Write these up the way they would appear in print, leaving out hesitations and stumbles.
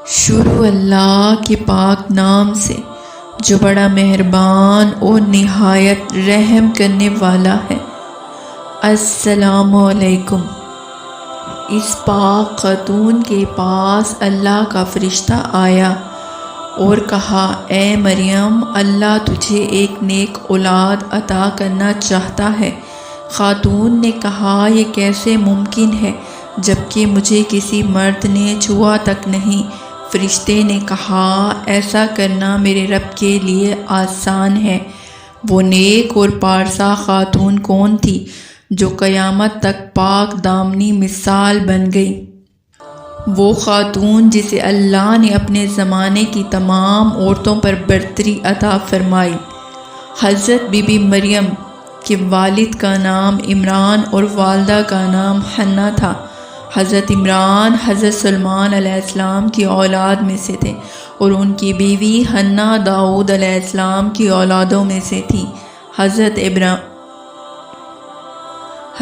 شروع اللہ کے پاک نام سے جو بڑا مہربان اور نہایت رحم کرنے والا ہے۔ السلام علیکم۔ اس پاک خاتون کے پاس اللہ کا فرشتہ آیا اور کہا، اے مریم، اللہ تجھے ایک نیک اولاد عطا کرنا چاہتا ہے۔ خاتون نے کہا، یہ کیسے ممکن ہے جبکہ مجھے کسی مرد نے چھوا تک نہیں۔ فرشتے نے کہا، ایسا کرنا میرے رب کے لیے آسان ہے۔ وہ نیک اور پارسا خاتون کون تھی جو قیامت تک پاک دامنی مثال بن گئی؟ وہ خاتون جسے اللہ نے اپنے زمانے کی تمام عورتوں پر برتری عطا فرمائی۔ حضرت بی بی مریم کے والد کا نام عمران اور والدہ کا نام حنا تھا۔ حضرت عمران حضرت سلیمان علیہ السلام کی اولاد میں سے تھے اور ان کی بیوی حنا داؤد علیہ السلام کی اولادوں میں سے تھی۔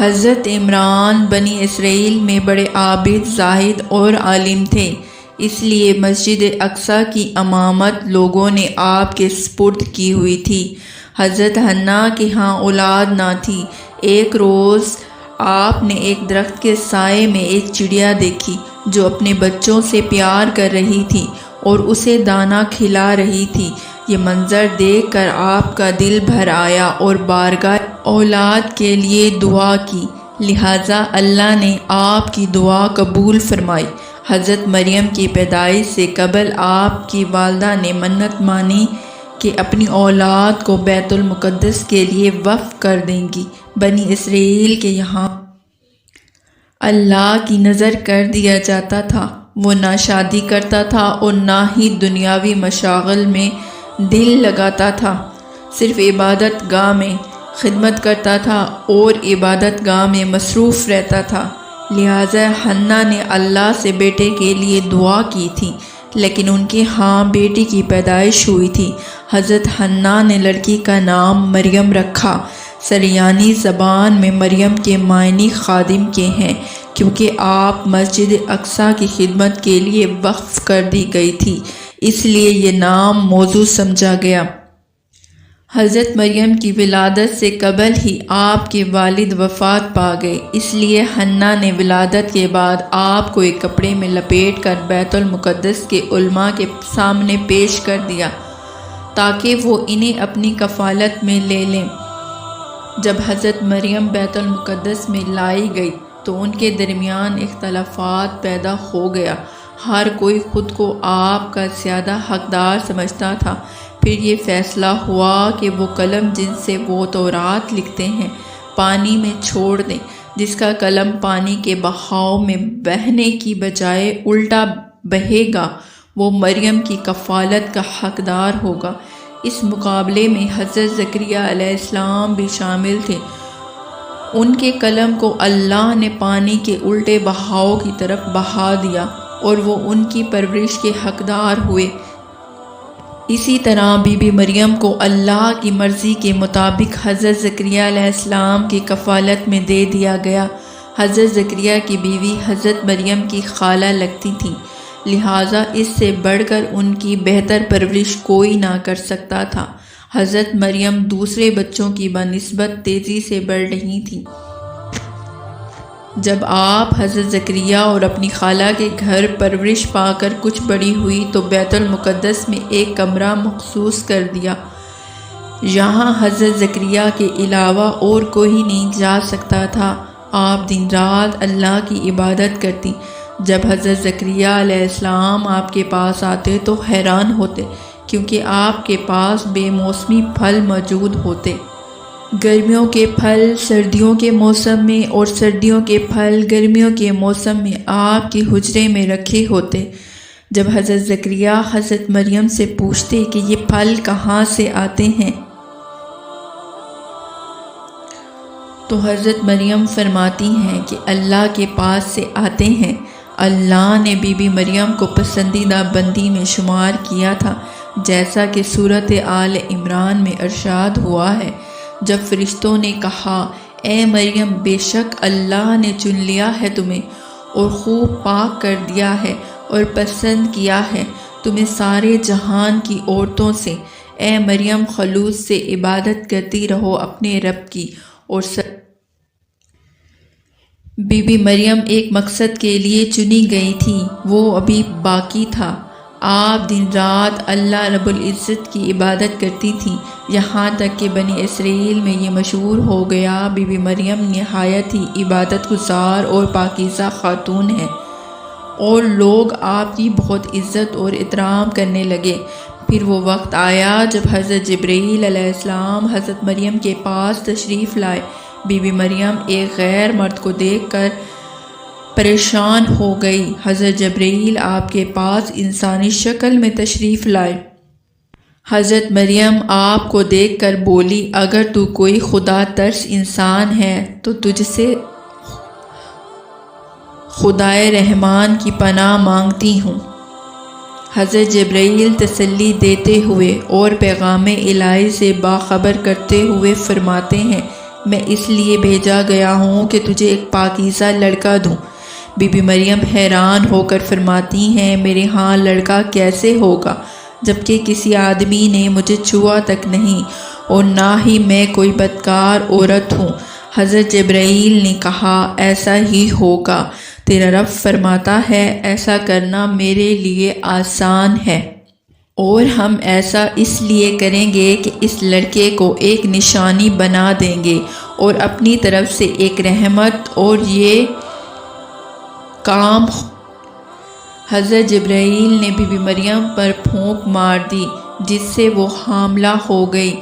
حضرت عمران بنی اسرائیل میں بڑے عابد، زاہد اور عالم تھے، اس لیے مسجد اقصیٰ کی امامت لوگوں نے آپ کے سپرد کی ہوئی تھی۔ حضرت حنا کے ہاں اولاد نہ تھی۔ ایک روز آپ نے ایک درخت کے سائے میں ایک چڑیا دیکھی جو اپنے بچوں سے پیار کر رہی تھی اور اسے دانہ کھلا رہی تھی۔ یہ منظر دیکھ کر آپ کا دل بھر آیا اور بارگاہ اولاد کے لیے دعا کی، لہٰذا اللہ نے آپ کی دعا قبول فرمائی۔ حضرت مریم کی پیدائش سے قبل آپ کی والدہ نے منت مانی کہ اپنی اولاد کو بیت المقدس کے لیے وقف کر دیں گی۔ بنی اسرائیل کے یہاں اللہ کی نظر کر دیا جاتا تھا۔ وہ نہ شادی کرتا تھا اور نہ ہی دنیاوی مشاغل میں دل لگاتا تھا، صرف عبادت گاہ میں خدمت کرتا تھا اور عبادت گاہ میں مصروف رہتا تھا۔ لہٰذا حنا نے اللہ سے بیٹے کے لیے دعا کی تھی، لیکن ان کے ہاں بیٹی کی پیدائش ہوئی تھی۔ حضرت حنا نے لڑکی کا نام مریم رکھا۔ سریانی زبان میں مریم کے معنی خادم کے ہیں، کیونکہ آپ مسجد اقصیٰ کی خدمت کے لیے وقف کر دی گئی تھی، اس لیے یہ نام موضوع سمجھا گیا۔ حضرت مریم کی ولادت سے قبل ہی آپ کے والد وفات پا گئے، اس لیے حنا نے ولادت کے بعد آپ کو ایک کپڑے میں لپیٹ کر بیت المقدس کے علماء کے سامنے پیش کر دیا تاکہ وہ انہیں اپنی کفالت میں لے لیں۔ جب حضرت مریم بیت المقدس میں لائی گئی تو ان کے درمیان اختلافات پیدا ہو گیا۔ ہر کوئی خود کو آپ کا زیادہ حقدار سمجھتا تھا۔ پھر یہ فیصلہ ہوا کہ وہ قلم جن سے وہ تورات لکھتے ہیں پانی میں چھوڑ دیں۔ جس کا قلم پانی کے بہاؤ میں بہنے کی بجائے الٹا بہے گا وہ مریم کی کفالت کا حقدار ہوگا۔ اس مقابلے میں حضرت زکریا علیہ السلام بھی شامل تھے۔ ان کے قلم کو اللہ نے پانی کے الٹے بہاؤ کی طرف بہا دیا اور وہ ان کی پرورش کے حقدار ہوئے۔ اسی طرح بی بی مریم کو اللہ کی مرضی کے مطابق حضرت زکریا علیہ السلام کی کفالت میں دے دیا گیا۔ حضرت زکریا کی بیوی حضرت مریم کی خالہ لگتی تھیں، لہٰذا اس سے بڑھ کر ان کی بہتر پرورش کوئی نہ کر سکتا تھا۔ حضرت مریم دوسرے بچوں کی بنسبت تیزی سے بڑھ رہی تھیں۔ جب آپ حضرت زکریا اور اپنی خالہ کے گھر پرورش پا کر کچھ بڑی ہوئی تو بیت المقدس میں ایک کمرہ مخصوص کر دیا۔ یہاں حضرت زکریا کے علاوہ اور کوئی نہیں جا سکتا تھا۔ آپ دن رات اللہ کی عبادت کرتی۔ جب حضرت زکریا علیہ السلام آپ کے پاس آتے تو حیران ہوتے، کیونکہ آپ کے پاس بے موسمی پھل موجود ہوتے۔ گرمیوں کے پھل سردیوں کے موسم میں اور سردیوں کے پھل گرمیوں کے موسم میں آپ کے حجرے میں رکھے ہوتے۔ جب حضرت زکریا حضرت مریم سے پوچھتے کہ یہ پھل کہاں سے آتے ہیں تو حضرت مریم فرماتی ہیں کہ اللہ کے پاس سے آتے ہیں۔ اللہ نے بی بی مریم کو پسندیدہ بندی میں شمار کیا تھا، جیسا کہ سورۃ آل عمران میں ارشاد ہوا ہے۔ جب فرشتوں نے کہا، اے مریم، بے شک اللہ نے چن لیا ہے تمہیں اور خوب پاک کر دیا ہے اور پسند کیا ہے تمہیں سارے جہان کی عورتوں سے۔ اے مریم خلوص سے عبادت کرتی رہو اپنے رب کی اور بی بی مریم ایک مقصد کے لیے چنی گئی تھی، وہ ابھی باقی تھا۔ آپ دن رات اللہ رب العزت کی عبادت کرتی تھیں، یہاں تک کہ بنی اسرائیل میں یہ مشہور ہو گیا بی بی مریم نہایت ہی عبادت گزار اور پاکیزہ خاتون ہے، اور لوگ آپ کی بہت عزت اور احترام کرنے لگے۔ پھر وہ وقت آیا جب حضرت جبرائیل علیہ السلام حضرت مریم کے پاس تشریف لائے۔ بی بی مریم ایک غیر مرد کو دیکھ کر پریشان ہو گئی۔ حضرت جبرائیل آپ کے پاس انسانی شکل میں تشریف لائے۔ حضرت مریم آپ کو دیکھ کر بولی، اگر تو کوئی خدا ترس انسان ہے تو تجھ سے خدائے رحمان کی پناہ مانگتی ہوں۔ حضرت جبرائیل تسلی دیتے ہوئے اور پیغام الہی سے باخبر کرتے ہوئے فرماتے ہیں، میں اس لیے بھیجا گیا ہوں کہ تجھے ایک پاکیزہ لڑکا دوں۔ بی بی مریم حیران ہو کر فرماتی ہیں، میرے ہاں لڑکا کیسے ہوگا جبکہ کسی آدمی نے مجھے چھوا تک نہیں، اور نہ ہی میں کوئی بدکار عورت ہوں۔ حضرت جبرائیل نے کہا، ایسا ہی ہوگا، تیرا رب فرماتا ہے ایسا کرنا میرے لیے آسان ہے، اور ہم ایسا اس لیے کریں گے کہ اس لڑکے کو ایک نشانی بنا دیں گے اور اپنی طرف سے ایک رحمت، اور یہ کام حضرت جبرائیل نے بی بی مریم پر پھونک مار دی جس سے وہ حاملہ ہو گئی۔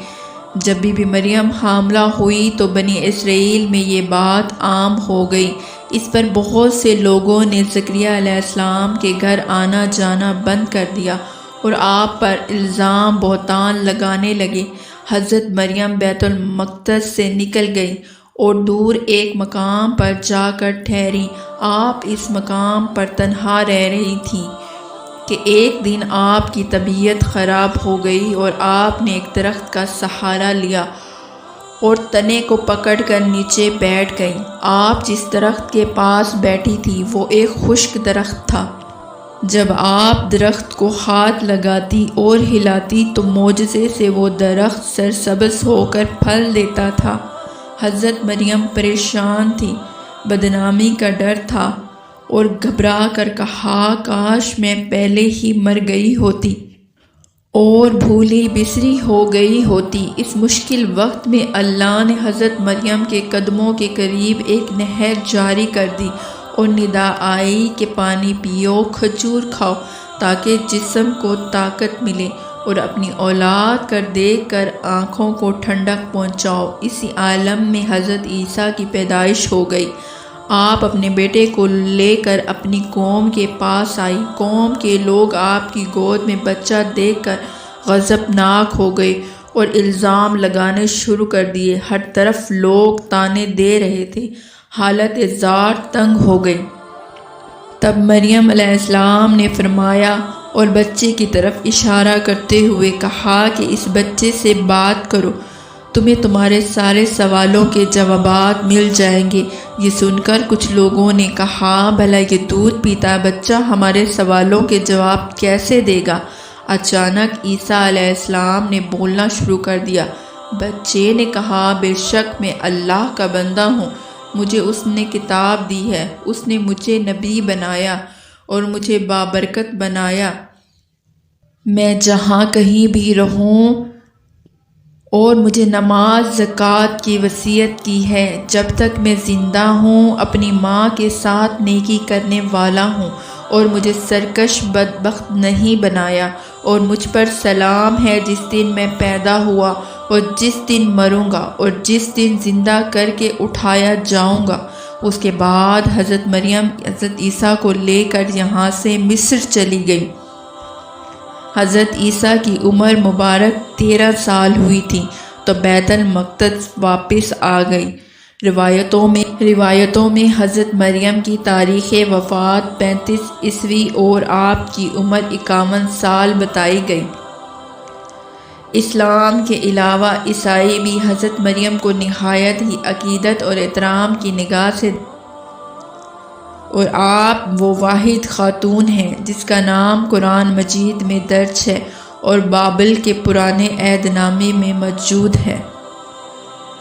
جب بی بی مریم حاملہ ہوئی تو بنی اسرائیل میں یہ بات عام ہو گئی۔ اس پر بہت سے لوگوں نے زکریا علیہ السلام کے گھر آنا جانا بند کر دیا اور آپ پر الزام بہتان لگانے لگے۔ حضرت مریم بیت المقدس سے نکل گئی اور دور ایک مقام پر جا کر ٹھہری۔ آپ اس مقام پر تنہا رہ رہی تھیں کہ ایک دن آپ کی طبیعت خراب ہو گئی اور آپ نے ایک درخت کا سہارا لیا اور تنے کو پکڑ کر نیچے بیٹھ گئیں۔ آپ جس درخت کے پاس بیٹھی تھی وہ ایک خشک درخت تھا۔ جب آپ درخت کو ہاتھ لگاتی اور ہلاتی تو معجزے سے وہ درخت سرسبز ہو کر پھل دیتا تھا۔ حضرت مریم پریشان تھی، بدنامی کا ڈر تھا اور گھبرا کر کہا، کاش میں پہلے ہی مر گئی ہوتی اور بھولی بسری ہو گئی ہوتی۔ اس مشکل وقت میں اللہ نے حضرت مریم کے قدموں کے قریب ایک نہر جاری کر دی اور ندا آئی کہ پانی پیو، کھجور کھاؤ تاکہ جسم کو طاقت ملے، اور اپنی اولاد کر دیکھ کر آنکھوں کو ٹھنڈک پہنچاؤ۔ اسی عالم میں حضرت عیسیٰ کی پیدائش ہو گئی۔ آپ اپنے بیٹے کو لے کر اپنی قوم کے پاس آئی۔ قوم کے لوگ آپ کی گود میں بچہ دیکھ کر غضبناک ہو گئے اور الزام لگانے شروع کر دیے۔ ہر طرف لوگ طعنے دے رہے تھے، حالت زار تنگ ہو گئی۔ تب مریم علیہ السلام نے فرمایا اور بچے کی طرف اشارہ کرتے ہوئے کہا کہ اس بچے سے بات کرو، تمہیں تمہارے سارے سوالوں کے جوابات مل جائیں گے۔ یہ سن کر کچھ لوگوں نے کہا، بھلا یہ دودھ پیتا بچہ ہمارے سوالوں کے جواب کیسے دے گا؟ اچانک عیسیٰ علیہ السلام نے بولنا شروع کر دیا۔ بچے نے کہا، بے شک میں اللہ کا بندہ ہوں، مجھے اس نے کتاب دی ہے، اس نے مجھے نبی بنایا اور مجھے بابرکت بنایا۔ میں جہاں کہیں بھی رہوں اور مجھے نماز زکوٰۃ کی وصیت کی ہے، جب تک میں زندہ ہوں اپنی ماں کے ساتھ نیکی کرنے والا ہوں، اور مجھے سرکش بدبخت نہیں بنایا، اور مجھ پر سلام ہے جس دن میں پیدا ہوا اور جس دن مروں گا اور جس دن زندہ کر کے اٹھایا جاؤں گا۔ اس کے بعد حضرت مریم حضرت عیسیٰ کو لے کر یہاں سے مصر چلی گئی۔ حضرت عیسیٰ کی عمر مبارک 13 سال ہوئی تھی تو بیت المقدس واپس آ گئی۔ روایتوں میں حضرت مریم کی تاریخ وفات 35 عیسوی اور آپ کی عمر 51 سال بتائی گئی۔ اسلام کے علاوہ عیسائی بھی حضرت مریم کو نہایت ہی عقیدت اور احترام کی نگاہ سے اور آپ وہ واحد خاتون ہیں جس کا نام قرآن مجید میں درج ہے اور بابل کے پرانے عہد نامے میں موجود ہے۔